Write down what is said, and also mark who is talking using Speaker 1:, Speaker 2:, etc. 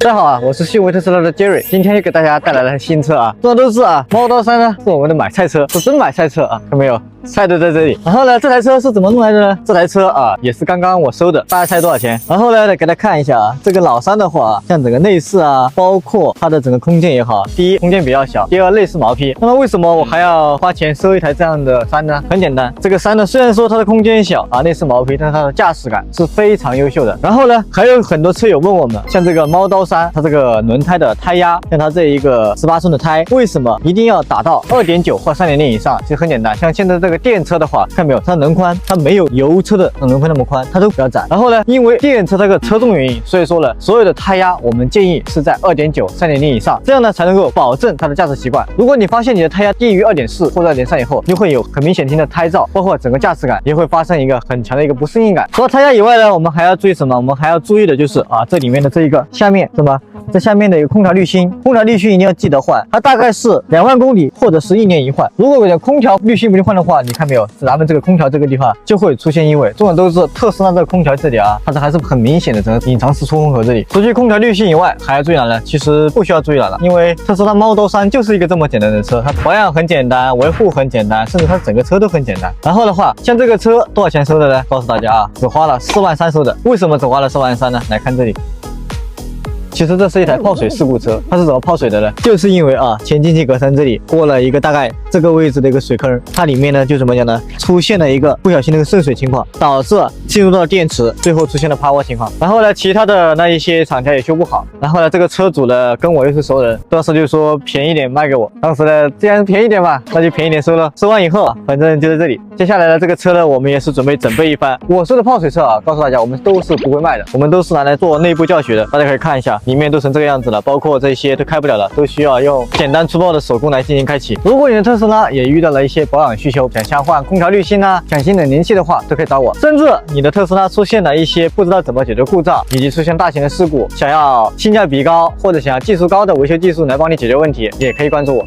Speaker 1: 大家好啊，我是信维特斯拉的 Jerry， 今天又给大家带来了新车啊。众所周知啊，猫刀3呢是我们的买菜车，是真买菜车啊，看没有？菜都在这里。然后呢，这台车是怎么弄来的呢？这台车啊，也是刚刚我收的，大家猜多少钱？然后呢，给大家看一下啊，这个老3的话，像整个内饰啊，包括它的整个空间也好，第一空间比较小，第二内饰毛坯。那么为什么我还要花钱收一台这样的3呢？很简单，这个3呢，虽然说它的空间小啊，内饰毛坯，但是它的驾驶感是非常优秀的。然后呢，还有很多车友问我们，像这个猫刀3，它这个轮胎的胎压，像它这一个18寸的胎，为什么一定要打到 2.9 或 3.0 以上？其实很简单，像现在这个电车的话，看没有，它轮宽，它没有油车的轮宽那么宽，它都比较窄。然后呢，因为电车这个车重原因，所以说呢，所有的胎压我们建议是在 2.9、3.0 以上，这样呢才能够保证它的驾驶习惯。如果你发现你的胎压低于 2.4 或者 2.3 以后，就会有很明显听的胎噪，包括整个驾驶感也会发生一个很强的一个不适应感。除了胎压以外呢，我们还要注意什么？我们还要注意的就是啊，这里面的这一个下面是吧？这下面的一个空调滤芯，空调滤芯一定要记得换，它大概是2万公里或者是1年一换。如果我的空调滤芯不换的话，你看没有，咱们这个空调这个地方就会出现异味。众所周知，特斯拉这个空调这里啊，它还是很明显的整个隐藏式出风口这里。除去空调滤芯以外，还要注意哪呢？其实不需要注意哪了，因为特斯拉猫刀3就是一个这么简单的车，它保养很简单，维护很简单，甚至它整个车都很简单。然后的话，像这个车多少钱收的呢？告诉大家啊，只花了4万3收的。为什么只花了4万3呢？来看这里。其实这是一台泡水事故车，它是怎么泡水的呢？就是因为啊，前进气格栅这里过了一个大概这个位置的一个水坑，它里面呢就怎么讲呢，出现了一个不小心的一个渗水情况，导致进入到电池，最后出现了趴窝情况。然后呢，其他的那一些厂家也修不好。然后呢，这个车主呢跟我又是熟人，当时就说便宜点卖给我。当时呢，既然便宜点嘛，那就便宜点收了。收完以后啊，反正就在这里。接下来呢，这个车呢，我们也是准备整备一番。我说的泡水车啊，告诉大家，我们都是不会卖的，我们都是拿来做内部教学的。大家可以看一下。里面都成这个样子了，包括这些都开不了了，都需要用简单粗暴的手工来进行开启。如果你的特斯拉也遇到了一些保养需求，想像换空调滤芯啊、想新冷凝器的话，都可以找我。甚至你的特斯拉出现了一些不知道怎么解决故障，以及出现大型的事故，想要性价比高或者想要技术高的维修技术来帮你解决问题，也可以关注我。